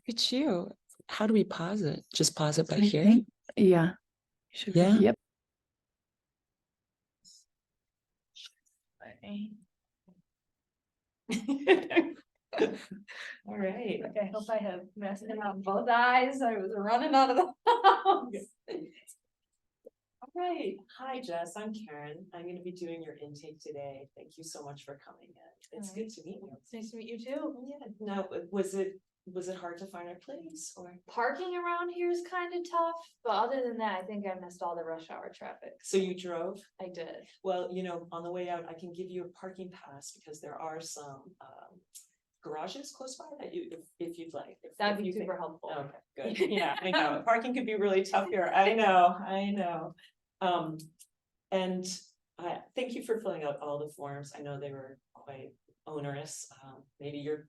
at you. How do we pause it? Just pause it by I hearing? think, yeah. Yeah. Yep. All right. Okay, I hope I have messed it up both eyes. I was running out of the house. All right. Hi, Jess. I'm Karen. I'm going to be doing your intake today. Thank you so much for coming in. It's good to meet you. It's nice to meet you too. Yeah. Now, was it hard to find a place or? Parking around here is kind of tough, but other than that, I think I missed all the rush hour traffic. So you drove? I did. Well, on the way out, I can give you a parking pass because there are some garages close by that if you'd like. That'd be super helpful. Okay, good. Yeah, I know. Parking could be really tough here. I know. And thank you for filling out all the forms. I know they were quite onerous. Maybe you're,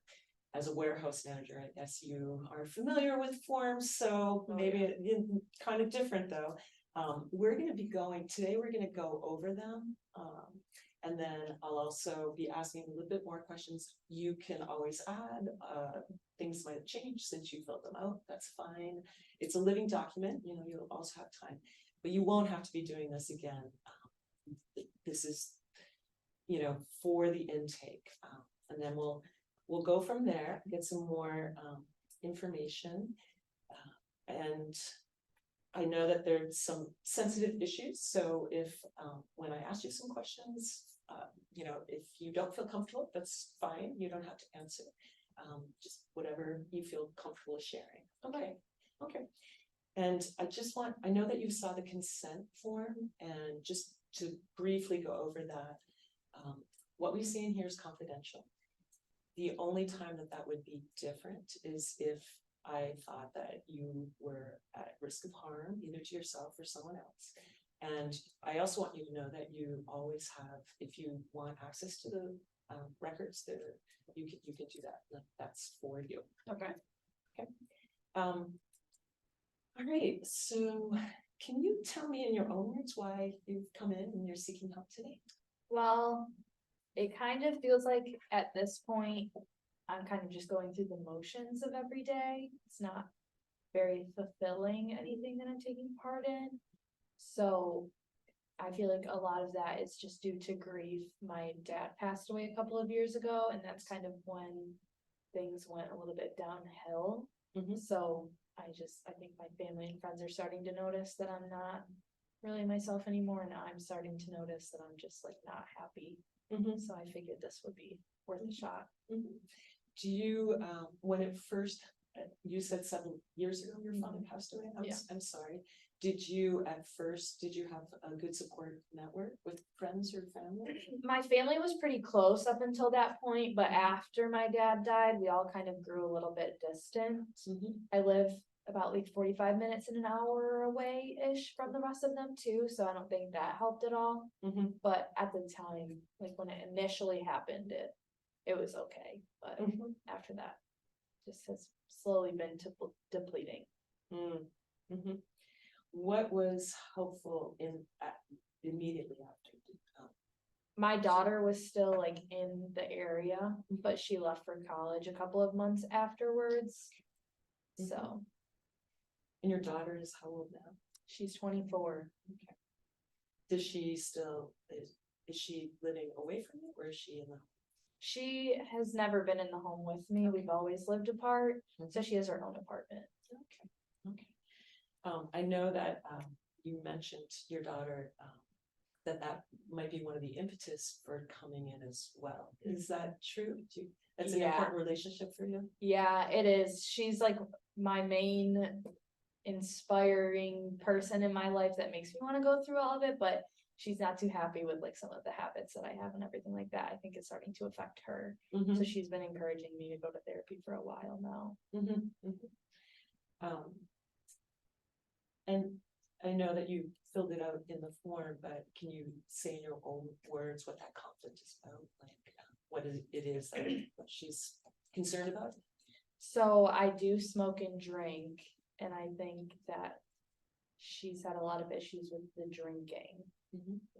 as a warehouse manager, I guess you are familiar with forms, so maybe it's kind of different though. We're going to be going today, we're going to go over them. And then I'll also be asking a little bit more questions. You can always add, things might have changed since you filled them out. That's fine. It's a living document, you'll also have time, but you won't have to be doing this again. This is, for the intake. And then we'll go from there, get some more information. And I know that there's some sensitive issues. So if when I ask you some questions, if you don't feel comfortable, that's fine. You don't have to answer. Just whatever you feel comfortable sharing. Okay. And I know that you saw the consent form, and just to briefly go over that, what we see in here is confidential. The only time that would be different is if I thought that you were at risk of harm, either to yourself or someone else. And I also want you to know that you always have, if you want access to the records, you can do that. That's for you. Okay. All right. So can you tell me in your own words why you've come in and you're seeking help today? Well, it kind of feels like at this point, I'm kind of just going through the motions of every day. It's not very fulfilling, anything that I'm taking part in. So I feel like a lot of that is just due to grief. My dad passed away a couple of years ago, and that's kind of when things went a little bit downhill. So I think my family and friends are starting to notice that I'm not really myself anymore. And I'm starting to notice that I'm just like not happy. So I figured this would be worth a shot. Do you, when it first, you said 7 years ago your father passed away? I'm sorry. Did you have a good support network with friends or family? My family was pretty close up until that point, but after my dad died, we all kind of grew a little bit distant. I live about like 45 minutes and an hour away-ish from the rest of them too, so I don't think that helped at all. But at the time, like when it initially happened, it was okay, but after that, just has slowly been depleting. What was helpful immediately after? My daughter was still like in the area, but she left for college a couple of months afterwards. So. And your daughter is how old now? She's 24. Okay. Does she still is she living away from you, or is she in the home? She has never been in the home with me. We've always lived apart, so she has her own apartment. Okay. I know that you mentioned your daughter, that might be one of the impetus for coming in as well. Is that true? That's an important relationship for you? Yeah, it is. She's like my main inspiring person in my life that makes me want to go through all of it, but she's not too happy with like some of the habits that I have and everything like that. I think it's starting to affect her. So she's been encouraging me to go to therapy for a while now. And I know that you filled it out in the form, but can you say in your own words what that conflict is about? Like what it is that what she's concerned about? So I do smoke and drink, and I think that she's had a lot of issues with the drinking,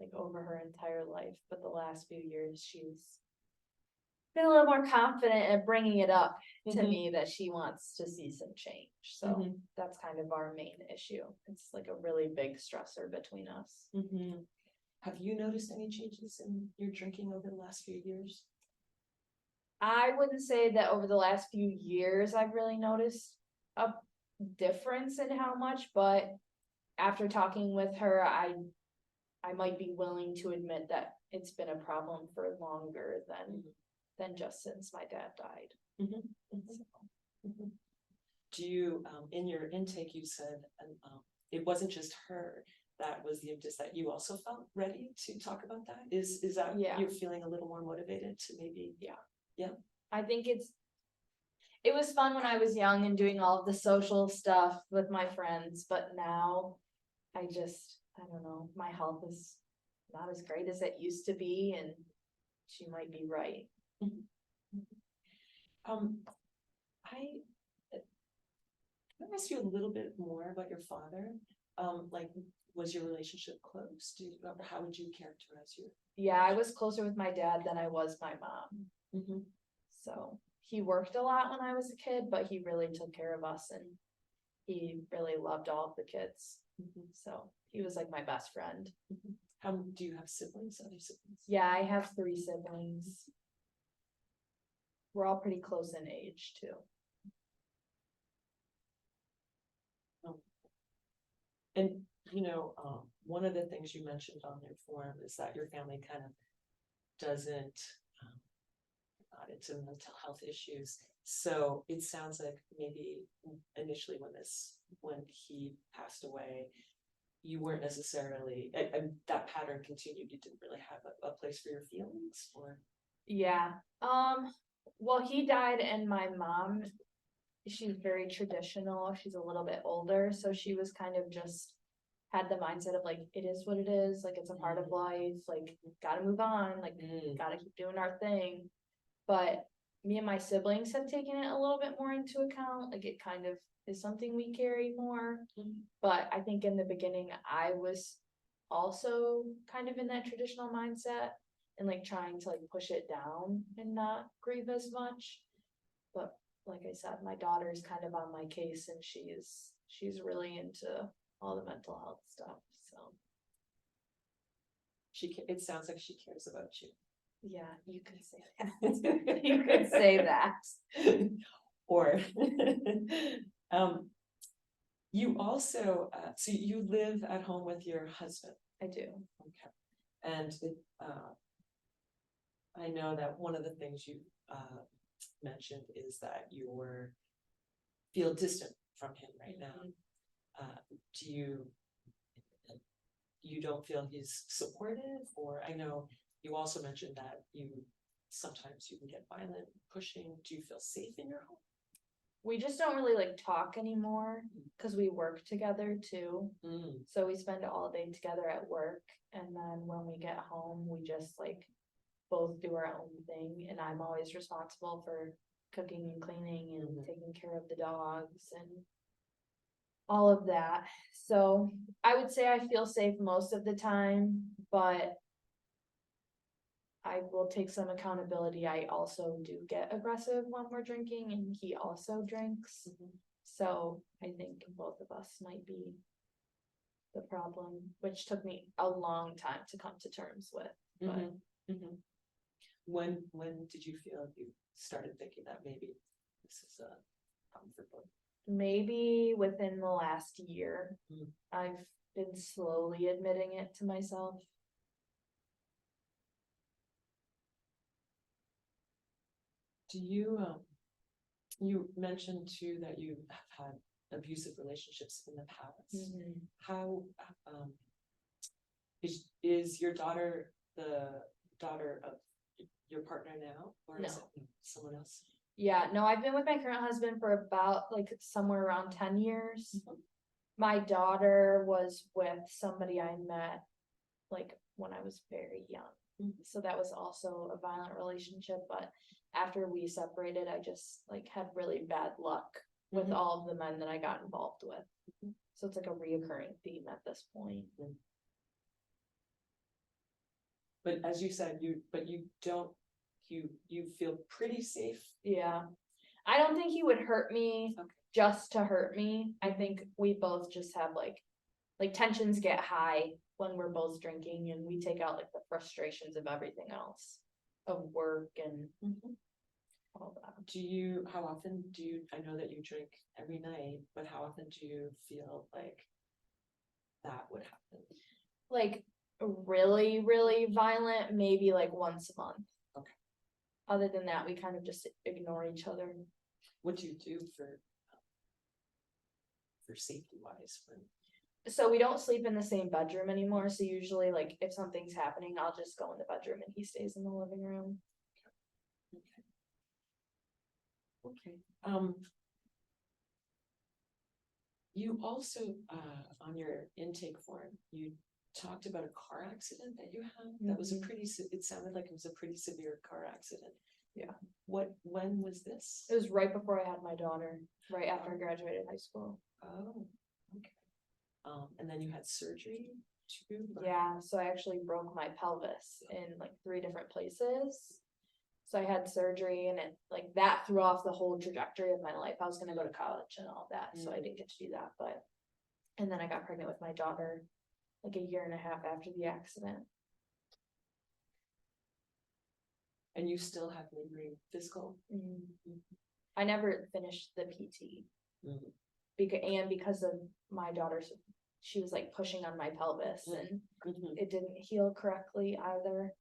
like over her entire life. But the last few years, she's been a little more confident at bringing it up to Mhm. me that she wants to see some change. So Mhm. that's kind of our main issue. It's like a really big stressor between us. Have you noticed any changes in your drinking over the last few years? I wouldn't say that over the last few years I've really noticed a difference in how much, but after talking with her, I might be willing to admit that it's been a problem for longer than just since my dad died. Do you, in your intake, you said, it wasn't just her that was the impetus, that you also felt ready to talk about that? Is that, Yeah. you're feeling a little more motivated to maybe? I think it was fun when I was young and doing all of the social stuff with my friends, but now I don't know, my health is not as great as it used to be, and she might be right. I can I ask you a little bit more about your father? Like, was your relationship close? How would you characterize your? Yeah, I was closer with my dad than I was my mom. So he worked a lot when I was a kid, but he really took care of us and he really loved all of the kids. So he was like my best friend. How do you have siblings? Other siblings? Yeah, I have 3 siblings. We're all pretty close in age too. And one of the things you mentioned on your form is that your family kind of doesn't not into mental health issues. So it sounds like maybe initially when he passed away, you weren't necessarily, and that pattern continued. You didn't really have a place for your feelings, or? Yeah. Well, he died and my mom, she's very traditional. She's a little bit older, so she was kind of just had the mindset of like, it is what it is, like it's a part of life, like gotta move on, like gotta keep doing our thing. But me and my siblings have taken it a little bit more into account, like it kind of is something we carry more. But I think in the beginning I was also kind of in that traditional mindset and like trying to like push it down and not grieve as much. But like I said, my daughter is kind of on my case and she's really into all the mental health stuff. So It sounds like she cares about you. yeah, you could say that. You could say that. Or you also so you live at home with your husband. I do. Okay. And I know that one of the things you mentioned is that you feel distant from him right now. Do you don't feel he's supportive? Or I know you also mentioned that sometimes you can get violent, pushing. Do you feel safe in your home? We just don't really like talk anymore because we work together too. So we spend all day together at work, and then when we get home we just like both do our own thing, and I'm always responsible for cooking and cleaning and taking care of the dogs and all of that. So I would say I feel safe most of the time, but I will take some accountability. I also do get aggressive when we're drinking, and he also drinks. So I think both of us might be the problem, which took me a long time to come to terms with. But When did you feel you started thinking that maybe this is a problem for both? maybe within the last year, I've been slowly admitting it to myself. Do you you mentioned too that you have had abusive relationships in the past. How is your daughter the daughter of your partner now, or is it someone else? Yeah, no, I've been with my current husband for about like somewhere around 10 years. My daughter was with somebody I met like when I was very young. So that was also a violent relationship, but after we separated, I just like had really bad luck with all of the men that I got involved with. So it's like a reoccurring theme at this point. But as you said, you don't you feel pretty safe. Yeah. I don't think he would hurt me Okay. just to hurt me. I think we both just have like tensions get high when we're both drinking and we take out like the frustrations of everything else, of work and all that. How often do you, I know that you drink every night, but how often do you feel like that would happen? Like really, really violent, maybe like once a month. Okay. Other than that, we kind of just ignore each other. What do you do for safety wise when? So we don't sleep in the same bedroom anymore. So usually like if something's happening, I'll just go in the bedroom and he stays in the living room. Okay. You also, on your intake form, you talked about a car accident that you had. That was a it sounded like it was a pretty severe car accident. Yeah. When was this? It was right before I had my daughter, right after I graduated high school. Oh, okay. And then you had surgery too? Yeah, so I actually broke my pelvis in like 3 different places. So I had surgery and it like that threw off the whole trajectory of my life. I was gonna go to college and all that, so I didn't get to do that, but and then I got pregnant with my daughter like 1.5 years after the accident. And you still have lingering physical? I never finished the PT because of my daughter's, she was like pushing on my pelvis and it didn't heal correctly either.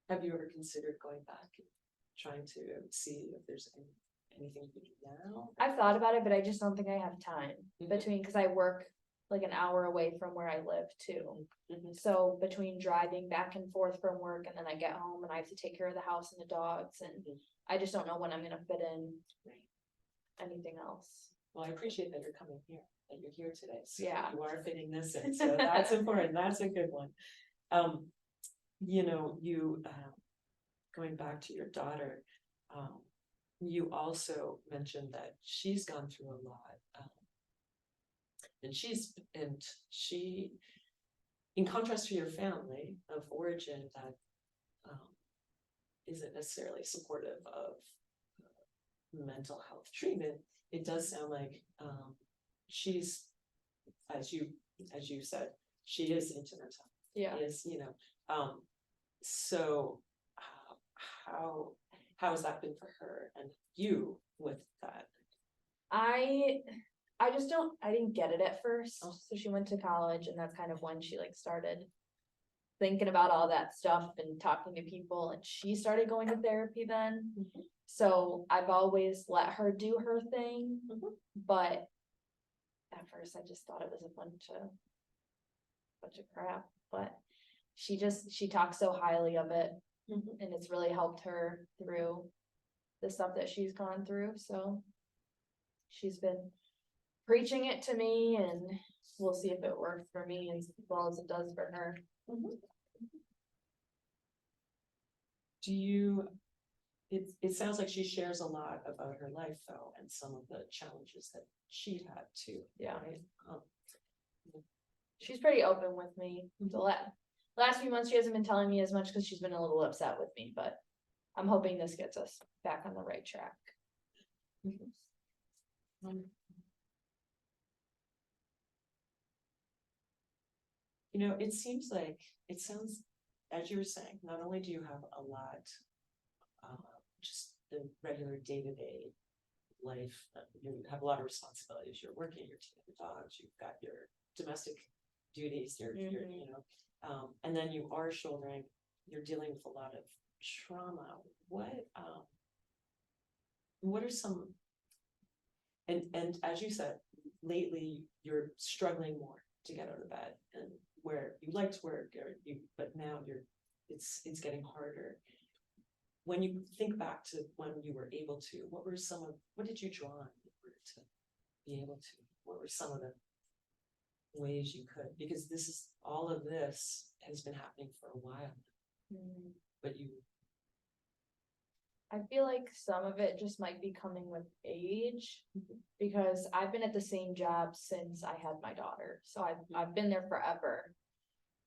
Have you ever considered going back and trying to see if there's anything you can do now? I've thought about it, but I just don't think I have time between, because I work like an hour away from where I live too. So between driving back and forth from work and then I get home and I have to take care of the house and the dogs and I just don't know when I'm gonna fit in anything else. Well, I appreciate that you're coming here, that you're here today. So Yeah. you are fitting this in, so that's important. That's a good one. You know, going back to your daughter, you also mentioned that she's gone through a lot. And she, in contrast to your family of origin that isn't necessarily supportive of mental health treatment, it does sound like she's, as you said, she is into mental health. Yeah. Is, so how has that been for her and you with that? I didn't get it at first. So she went to college and that's kind of when she like started thinking about all that stuff and talking to people and she started going to therapy then. So I've always let her do her thing, but at first I just thought it was a bunch of crap, but she talks so highly of it and it's really helped her through the stuff that she's gone through. So she's been preaching it to me and we'll see if it works for me as well as it does for her. Do you, it sounds like she shares a lot about her life though and some of the challenges that she had too. Yeah. Right? She's pretty open with me. The last few months she hasn't been telling me as much because she's been a little upset with me, but I'm hoping this gets us back on the right track. It sounds, as you were saying, not only do you have a lot, just the regular day-to-day life, you have a lot of responsibilities. You're working, you're taking the dogs, you've got your domestic duties, you're and then you are you're dealing with a lot of trauma. What are some, and as you said, lately you're struggling more to get out of bed and where you like to work but now it's getting harder. When you think back to when you were able to, what did you draw on in order to be able to, what were some of the ways you could, because all of this has been happening for a while, but I feel like some of it just might be coming with age because I've been at the same job since I had my daughter. So I've been there forever.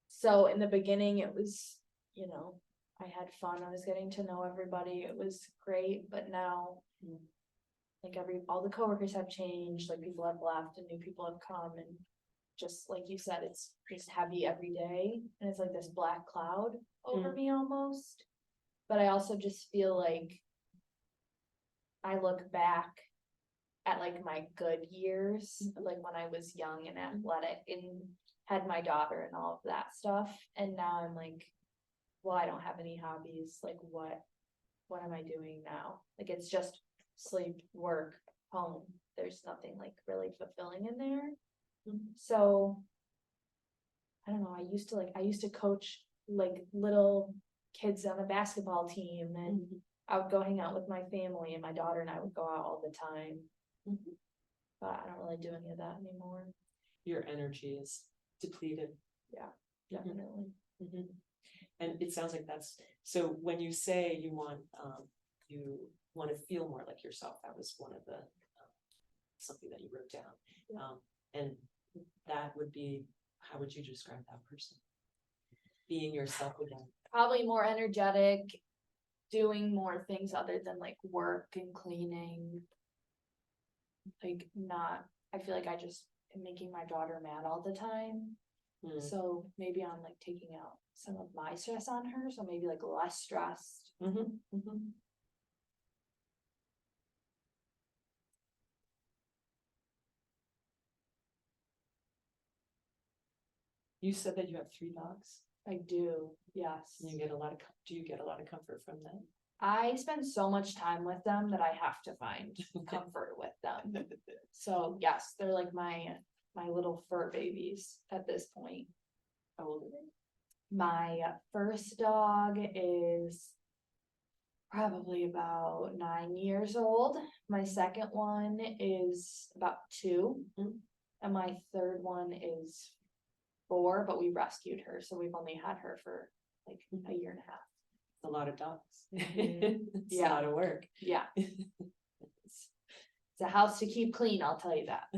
So in the beginning it was, I had fun. I was getting to know everybody. It was great, but now Mm. like all the coworkers have changed, like people have left and new people have come, and just like you said, it's just heavy every day, and it's like this black cloud over me almost. But I also just feel like I look back at like my good years, like when I was young and athletic and had my daughter and all of that stuff, and now I'm like, well, I don't have any hobbies. Like what am I doing now? Like it's just sleep, work, home. There's nothing like really fulfilling in there. So I don't know. I used to coach like little kids on a basketball team, and I would go hang out with my family, and my daughter and I would go out all the time. But I don't really do any of that anymore. Your energy is depleted. Definitely. And it sounds like that's, so when you say you want to feel more like yourself, that was one of the, something that you wrote down. Yeah. And that would be, how would you describe that person? Being yourself again. Probably more energetic, doing more things other than like work and cleaning. Like I feel like I just am making my daughter mad all the time. So maybe I'm like taking out some of my stress on her, so maybe like less stressed. You said that you have 3 dogs. I do, yes. And do you get a lot of comfort from them? I spend so much time with them that I have to find comfort with them. So yes, they're like my little fur babies at this point. How old are they? My first dog is probably about 9 years old. My second one is about 2. And my third one is 4, but we rescued her, so we've only had her for like a year and a half. A lot of dogs. It's Yeah. a lot of work. Yeah. It's a house to keep clean, I'll tell you that.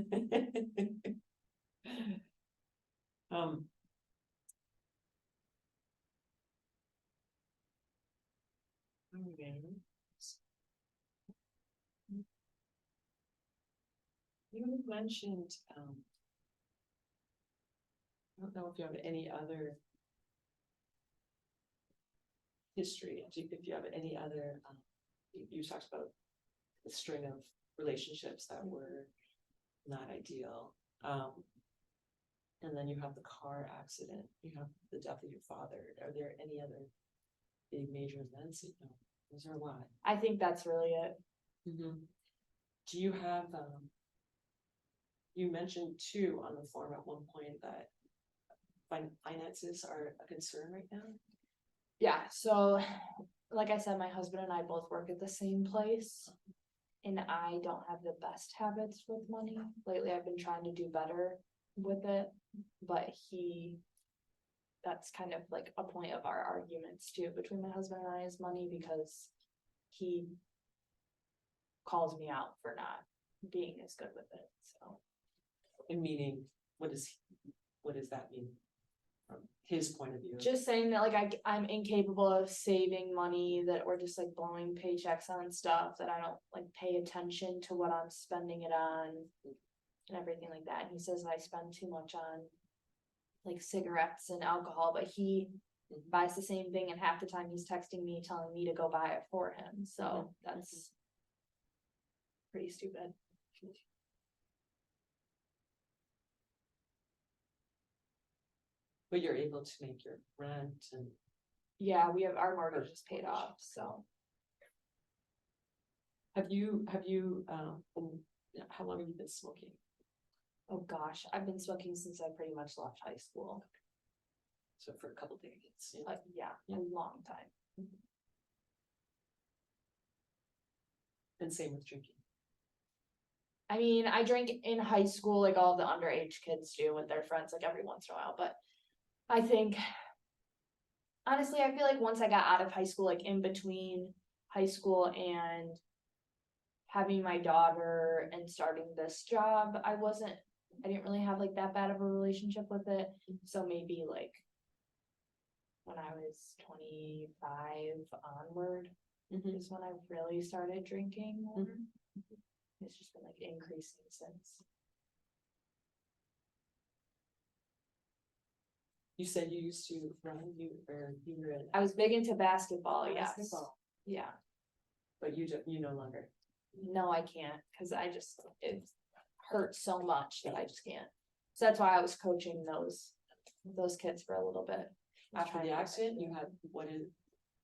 You mentioned, I don't know if you have any other history, if you have any other, you talked about the string of relationships that were not ideal. And then you have the car accident, you have the death of your father. Are there any other big major events? Those are a lot. I think that's really it. Do you have, you mentioned too on the form at one point that finances are a concern right now? Yeah, so like I said, my husband and I both work at the same place, and I don't have the best habits with money. Lately, I've been trying to do better with it, but that's kind of like a point of our arguments too, between my husband and I, is money, because he calls me out for not being as good with it, so. And meaning, what does that mean from his point of view? Just saying that like I'm incapable of saving money, that we're just like blowing paychecks on stuff, that I don't like pay attention to what I'm spending it on and everything like that. And he says I spend too much on like cigarettes and alcohol, but he buys the same thing, and half the time he's texting me telling me to go buy it for him. So that's pretty stupid. But you're able to make your rent and. Yeah, we have our mortgage is paid off, so. Have you, how long have you been smoking? Oh gosh, I've been smoking since I pretty much left high school. So for a couple decades. Yeah, a long time. And same with drinking. I mean, I drank in high school, like all the underage kids do with their friends, like every once in a while, but I think, honestly, I feel like once I got out of high school, like in between high school and having my daughter and starting this job, I didn't really have like that bad of a relationship with it. So maybe like when I was 25 onward Mhm. is when I really started drinking more. It's just been like increasing since. You said you used to run, you were in. I was big into basketball, yes. Basketball, Yeah, but you no longer. no, I can't, cause it hurts so much that I just can't. So that's why I was coaching those kids for a little bit. After the accident, you had,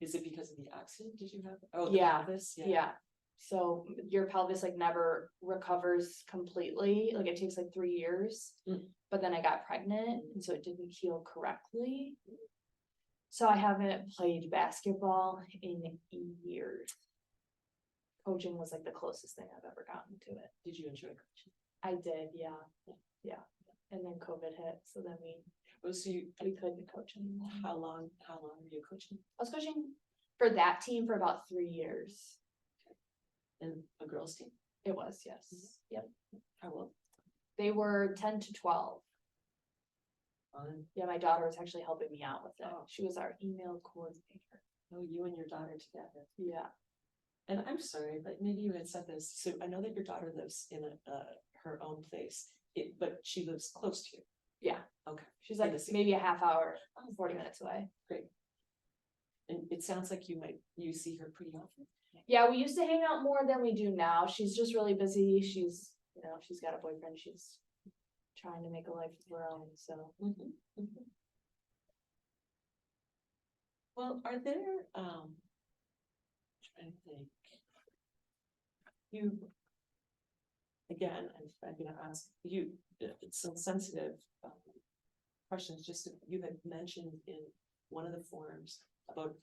is it because of the accident, did you have? Oh, the Yeah, pelvis? Yeah, so your pelvis like never recovers completely, like it takes like 3 years. Mm. But then I got pregnant and so it didn't heal correctly. So I haven't played basketball in years. Coaching was like the closest thing I've ever gotten to it. Did you enjoy coaching? I did, yeah. And then COVID hit, so then Oh, so we couldn't coach anymore. how long were you coaching? I was coaching for that team for about 3 years. In a girls' team? It was, yes. Yep. How old? They were 10 to 12. Yeah, my daughter was actually helping me out with it. Oh. She was our email coordinator. Oh, you and your daughter together. Yeah. And I'm sorry, but maybe you had said this, so I know that your daughter lives in her own place, but she lives close to you. Yeah. Okay. She's like In the city. maybe a half hour, 40 minutes away. And it sounds like you see her pretty often. Yeah, we used to hang out more than we do now. She's just really busy. She's got a boyfriend. She's trying to make a life of her own, so. Well, are there, trying to think. Again, I'm gonna ask you, some sensitive questions, just you had mentioned in one of the forums about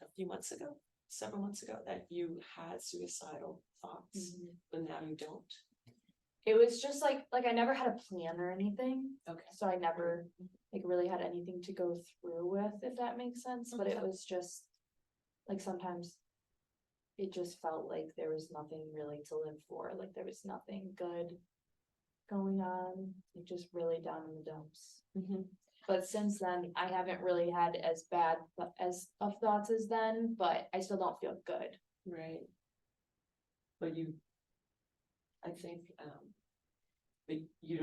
several months ago, that you had suicidal thoughts, but now you don't. It was just like I never had a plan or anything. Okay. So I never like really had anything to go through with, if that makes sense, but it was just like sometimes it just felt like there was nothing really to live for, like there was nothing good going on, like just really down in the dumps. But since then, I haven't really had as bad of thoughts as then, but I still don't feel good. Right. But I think, but you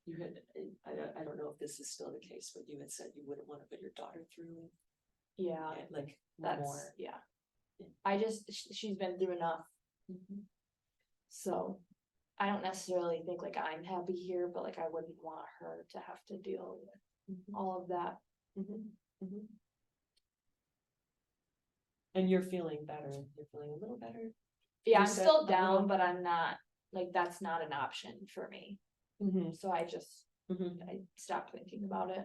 had, I don't know if this is still the case, but you had said you wouldn't want to put your daughter through. Yeah, Like that's, more. yeah. She's been through enough. So I don't necessarily think like I'm happy here, but like I wouldn't want her to have to deal with all of that. And you're feeling better, you're feeling a little better. Yeah, You I'm said still a down, little- but I'm not, like, that's not an option for me. So I just, I stopped thinking about it.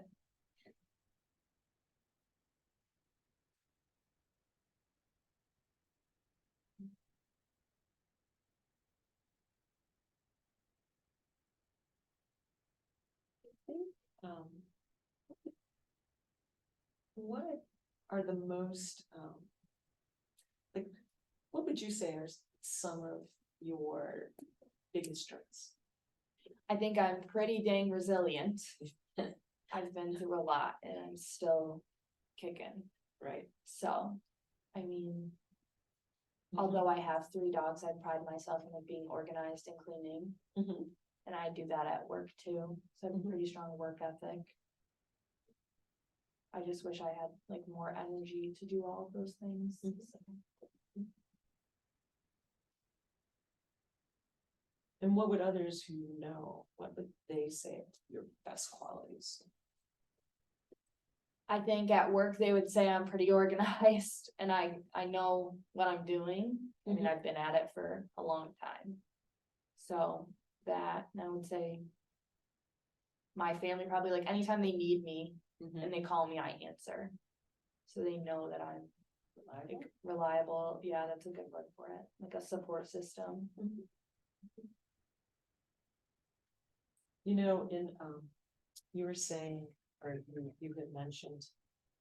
What are the most, like, what would you say are some of your biggest strengths? I think I'm pretty dang resilient. I've been through a lot and I'm still kicking. Right. So, I mean, although I have 3 dogs, I pride myself in like being organized and cleaning. And I do that at work too. So I have a pretty strong work ethic. I just wish I had like more energy to do all of those things. So. And what would others who know, what would they say are your best qualities? I think at work they would say I'm pretty organized and I know what I'm doing. I mean, I've been at it for a long time. So that, and I would say my family probably, like, anytime they need me and they call me, I answer. So they know that I'm like reliable. Yeah, that's a good word for it. Like a support system. You know, you were saying, or you had mentioned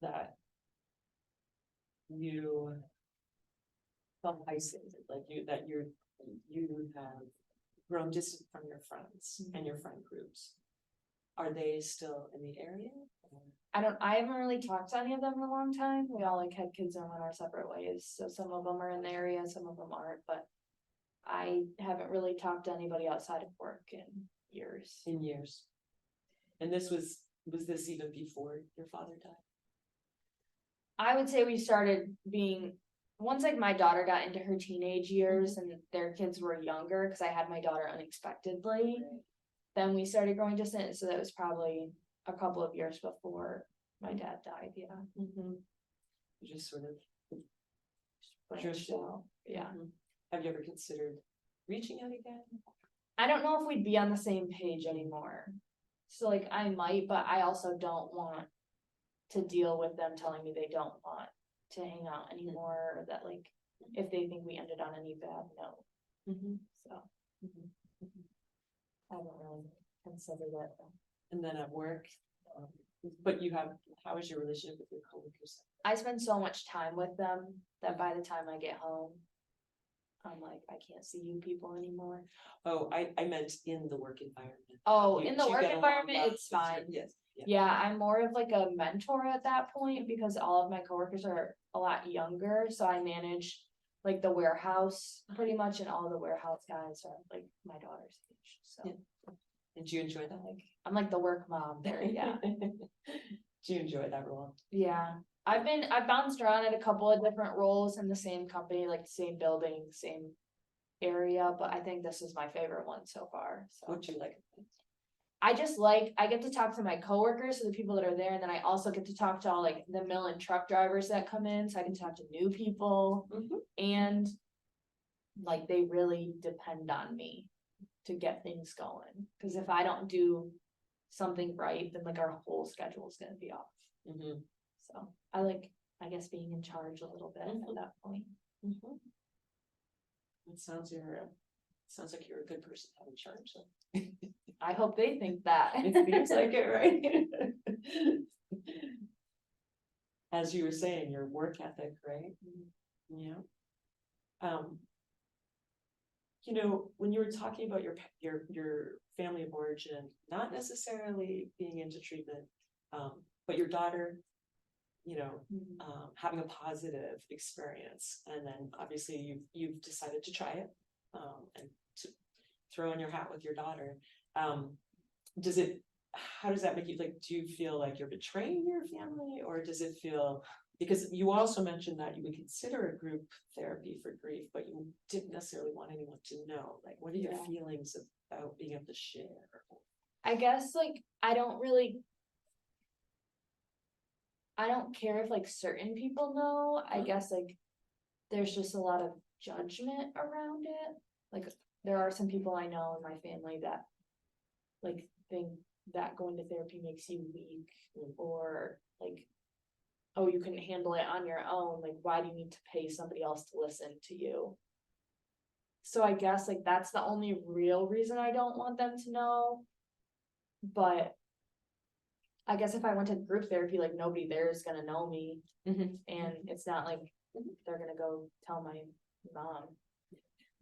that you felt isolated, like you have grown distant from your friends and your friend groups. Are they still in the area? I haven't really talked to any of them in a long time. We all like had kids and went our separate ways. So some of them are in the area, some of them aren't, but I haven't really talked to anybody outside of work in years. In years. And this was this even before your father died? I would say we started being, once like my daughter got into her teenage years and their kids were younger, because I had my daughter unexpectedly, then we started growing distant. So that was probably a couple of years before my dad died. Yeah. Just sort of. Branched out. Yeah. Have you ever considered reaching out again? I don't know if we'd be on the same page anymore. So like I might, but I also don't want to deal with them telling me they don't want to hang out anymore, or that like if they think we ended on any bad note. So I don't really consider that. And then at work, but how is your relationship with your coworkers? I spend so much time with them that by the time I get home, I'm like, I can't see you people anymore. Oh, I meant in the work environment. Oh, Do in the you work get along environment, well it's with your- fine. Yes. Yeah, I'm more of like a mentor at that point because all of my coworkers are a lot younger, so I manage like the warehouse pretty much, and all the warehouse guys are like my daughter's age. So Yeah. And do you enjoy that? I'm like the work mom there, yeah. Do you enjoy that role? Yeah. I've bounced around in a couple of different roles in the same company, like the same building, same area, but I think this is my favorite one so far. So What do you like? I get to talk to my coworkers, so the people that are there, and then I also get to talk to all like the mill and truck drivers that come in, so I can talk to new people. And like they really depend on me to get things going, because if I don't do something right, then like our whole schedule is gonna be off. So I guess being in charge a little bit at that point. It sounds like you're a good person to have in charge. So. I hope they think that. It seems like it, right? As you were saying, your work ethic, right? Yeah. When you were talking about your family of origin, not necessarily being into treatment, but your daughter, having a positive experience, and then obviously you've decided to try it, and to throw in your hat with your daughter. How does that make you, like, do you feel like you're betraying your family, or does it feel, because you also mentioned that you would consider a group therapy for grief, but you didn't necessarily want anyone to know, like, what are your feelings about being able to share? I guess like I don't care if like certain people know. I guess like there's just a lot of judgment around it. Like there are some people I know in my family that like think that going to therapy makes you weak, or like, oh, you couldn't handle it on your own, like why do you need to pay somebody else to listen to you? So I guess like that's the only real reason I don't want them to know. But I guess if I went to group therapy, like nobody there is gonna know me, and it's not like they're gonna go tell my mom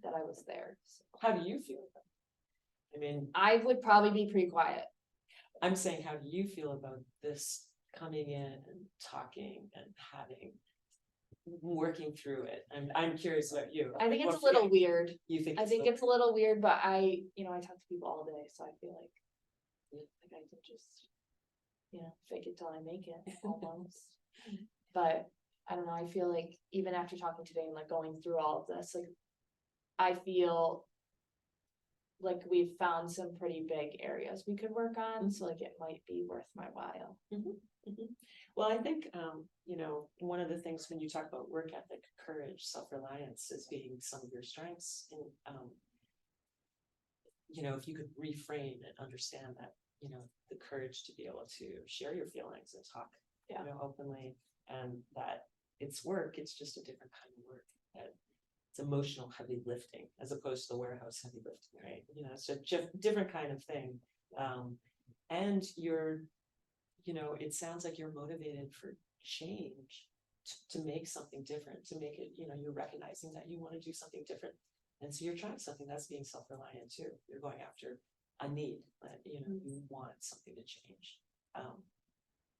that I was there. So. How do you feel about it? I mean, I would probably be pretty quiet. I'm saying, how do you feel about this coming in and talking and working through it? I'm curious about you. I think it's a little weird. You think? I think it's a little weird, but I talk to people all day, so I feel like I can just, fake it till I make it almost. But I don't know, I feel like even after talking today and like going through all of this, like I feel like we've found some pretty big areas we could work on, so like it might be worth my while. Well, I think one of the things when you talk about work ethic, courage, self-reliance as being some of your strengths, and if you could reframe and understand that, the courage to be able to share your feelings and talk openly, and that it's work, it's just a different kind of work, that it's emotional heavy lifting as opposed to the warehouse heavy lifting, right? It's a different kind of thing. And you're, it sounds like you're motivated for change, to make something different, to make it, you're recognizing that you want to do something different. And so you're trying something that's being self-reliant too. You're going after a need, that, you know, you want something to change.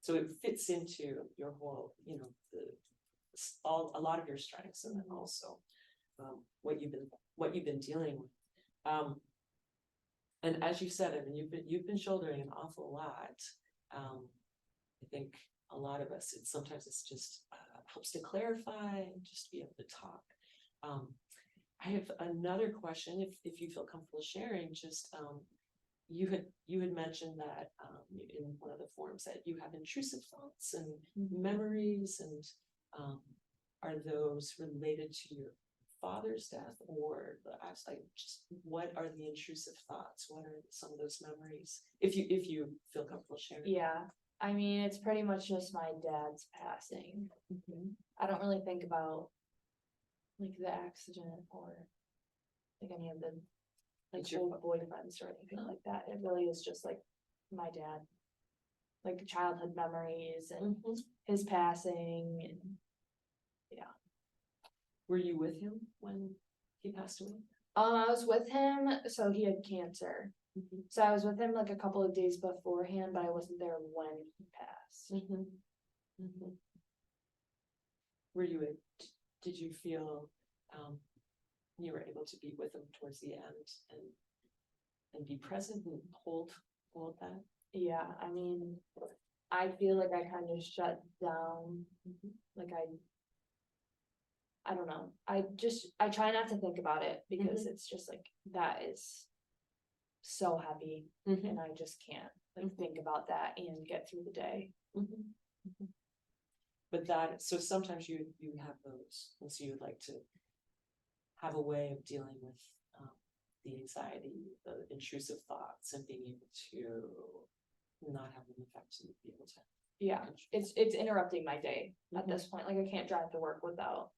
So it fits into your whole, you know, a lot of your strengths, and then also what you've been dealing with. And as you said, I mean, you've been shouldering an awful lot. I think a lot of us, sometimes it's just helps to clarify, just to be able to talk. I have another question, if you feel comfortable sharing. Just you had mentioned that in one of the forums that you have intrusive thoughts and memories, and are those related to your father's death, or just what are the intrusive thoughts? What are some of those memories? If you feel comfortable sharing. Yeah, I mean, it's pretty much just my dad's passing. I don't really think about like the accident or like any of the like old boyfriends or anything like that. It really is just like my dad, like childhood memories and his passing, and Were you with him when he passed away? I was with him, so he had cancer. So I was with him like a couple of days beforehand, but I wasn't there when he passed. Were you did you feel you were able to be with him towards the end and be present and hold that? Yeah, I mean, I feel like I kind of shut down. Like I don't know. I try not to think about it, because it's just like, that is so heavy, and I just can't like think about that and get through the day. But so sometimes you have those, and so you'd like to have a way of dealing with the anxiety, the intrusive thoughts, and being able to not have them affect you, be able to. Yeah, it's interrupting my day at this point. Like I can't drive to work without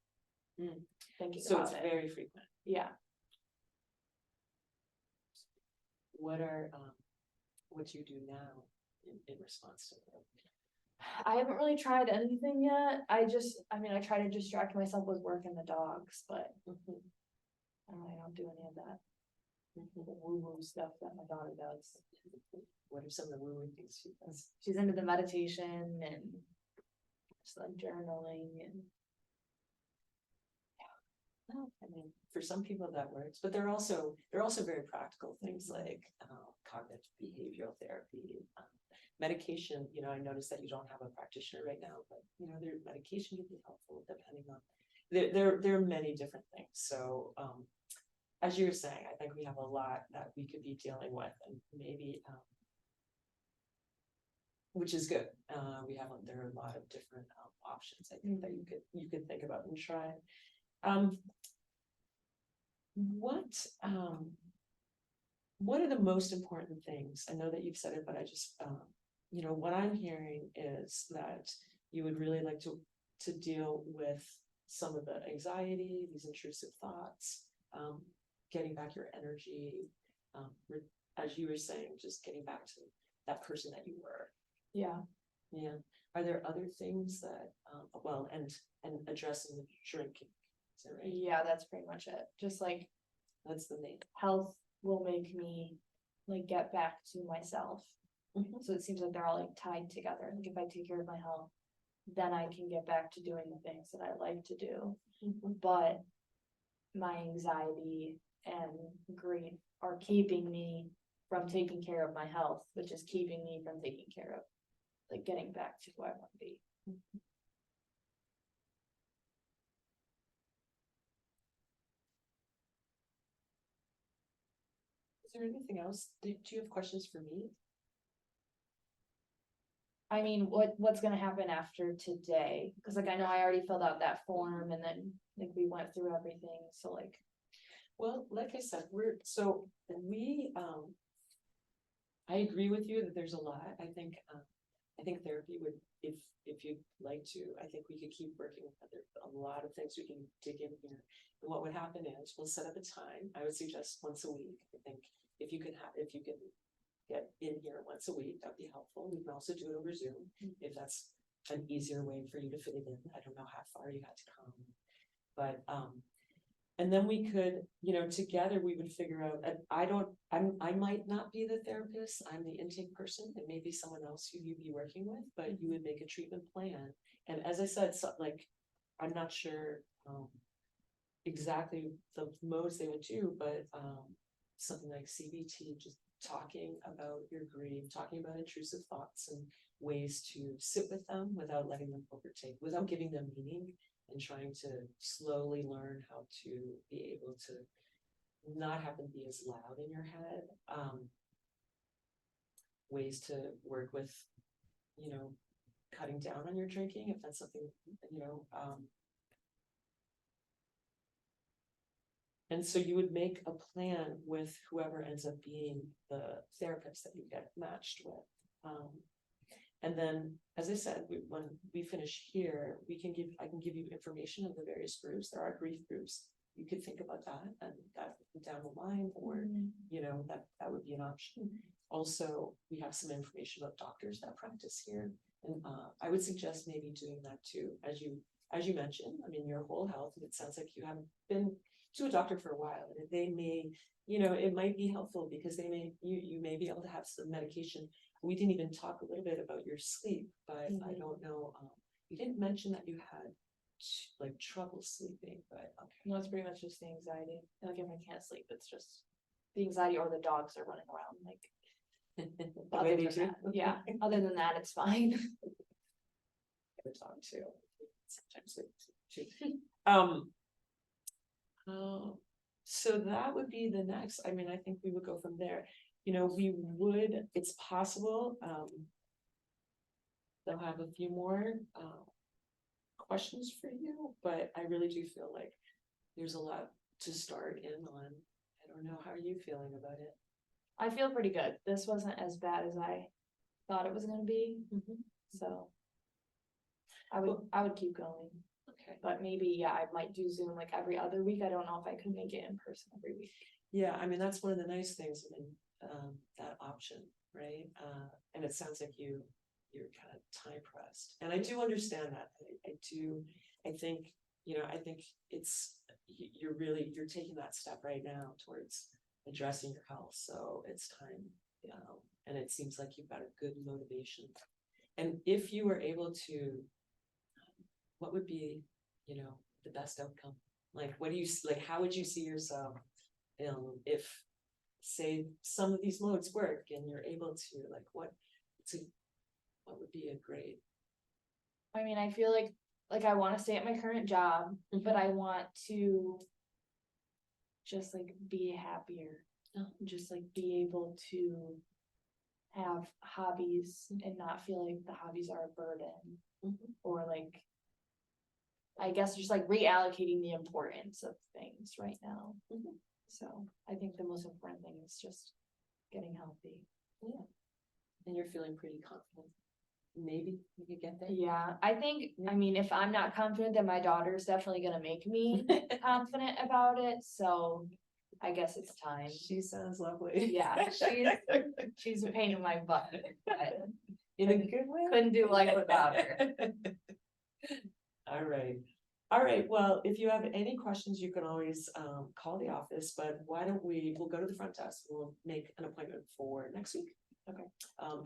thinking So about it's it. very frequent. Yeah. What do you do now in response to that? I haven't really tried anything yet. I try to distract myself with work and the dogs, but I don't do any of that woo-woo stuff that my daughter does. What are some of the woo-woo things she does? She's into the meditation and just like journaling and Well, I mean, for some people that works, but they're also very practical things like cognitive behavioral therapy, medication. You know, I noticed that you don't have a practitioner right now, but you know, their medication can be helpful depending on. There are many different things. So, as you were saying, I think we have a lot that we could be dealing with, and maybe, which is good. There are a lot of different options, I think, that you could think about and try. What are the most important things? I know that you've said it, but I just, you know, what I'm hearing is that you would really like to deal with some of the anxiety, these intrusive thoughts, getting back your energy, as you were saying, just getting back to that person that you were. yeah. Yeah. Are there other things that, well, and addressing the drinking? Is that right? Yeah, that's pretty much it. Just like That's the main. health will make me like get back to myself. So it seems like they're all like tied together. Like if I take care of my health, then I can get back to doing the things that I like to do. But my anxiety and grief are keeping me from taking care of my health, which is keeping me from taking care of like getting back to who I want to be. Is there anything else? Do you have questions for me? I mean, what's gonna happen after today? Because like I know I already filled out that form, and then like we went through everything. So like, Well, like I said, I agree with you that there's a lot. I think therapy would, if you'd like to, I think we could keep working with a lot of things we can dig in here. And what would happen is we'll set up a time. I would suggest once a week. I think if you can get in here once a week, that'd be helpful. We can also do it over Zoom if that's an easier way for you to fit it in. I don't know how far you had to come, but And then we could, together we would figure out, and I might not be the therapist, I'm the intake person, it may be someone else who you'd be working with, but you would make a treatment plan. And as I said, so like, I'm not sure, exactly the modes they would do, but, something like CBT, just talking about your grief, talking about intrusive thoughts and ways to sit with them without letting them overtake, without giving them meaning, and trying to slowly learn how to be able to not have them be as loud in your head. Ways to work with, cutting down on your drinking, if that's something, and so you would make a plan with whoever ends up being the therapist that you get matched with. And then, as I said, when we finish here, I can give you information of the various groups. There are grief groups. You could think about that, and that down the line, or that would be an option. Also, we have some information about doctors that practice here, and I would suggest maybe doing that too, as you mentioned. I mean, your whole health, and it sounds like you haven't been to a doctor for a while, and they may, it might be helpful because you may be able to have some medication. We didn't even talk a little bit about your sleep, but I don't know, you didn't mention that you had like trouble sleeping, but okay. No, it's pretty much just the anxiety. Like if I can't sleep, it's just the anxiety, or the dogs are running around. Like The other way than they do. that, yeah. Other than that, it's fine. The dog too. Sometimes they too. So that would be the next. I mean, I think we would go from there. It's possible, they'll have a few more questions for you, but I really do feel like there's a lot to start in on. I don't know, how are you feeling about it? I feel pretty good. This wasn't as bad as I thought it was gonna be. So I would keep going. Okay. But maybe, I might do Zoom like every other week. I don't know if I could make it in person every week. Yeah, I mean, that's one of the nice things in that option, right? And it sounds like you're kind of time pressed, and I do understand that. I think you're taking that step right now towards addressing your health, so it's time. And it seems like you've got a good motivation. And if you were able to, what would be, the best outcome? Like, how would you see yourself, if, say, some of these modes work and you're able to, like, what would be a great? I mean, I feel like I want to stay at my current job, but I want to just like be happier, just like be able to have hobbies and not feel like the hobbies are a burden, or like, I guess just like reallocating the importance of things right now. So I think the most important thing is just getting healthy. Yeah. And you're feeling pretty confident. Maybe you could get there. Yeah, I think, I mean, if I'm not confident, then my daughter's definitely gonna make me confident about it, so I guess it's time. She sounds lovely. Yeah, she's a pain in my butt, but In a good way. couldn't do life without her. All right, well, if you have any questions, you can always call the office, but why don't we'll go to the front desk, we'll make an appointment for next week. Okay.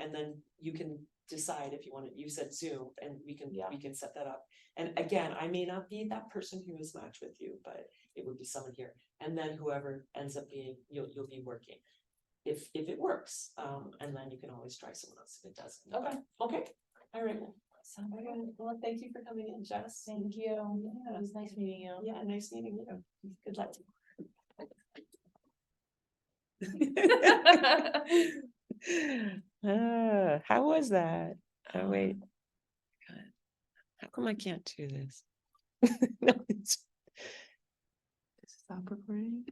And then you can decide if you want to. You said Zoom, and we can set that up. And again, I may not be that person who is matched with you, but it would be someone here. And then whoever ends up being, you'll be working. If it works, and then you can always try someone else if it doesn't. Okay. All right. Sounds good. Well, thank you for coming in, Jess. Thank you. Yeah. It was nice meeting you. Yeah, nice meeting you. Good luck. How was that? Oh, wait. God. How come I can't do this? No, stop recording.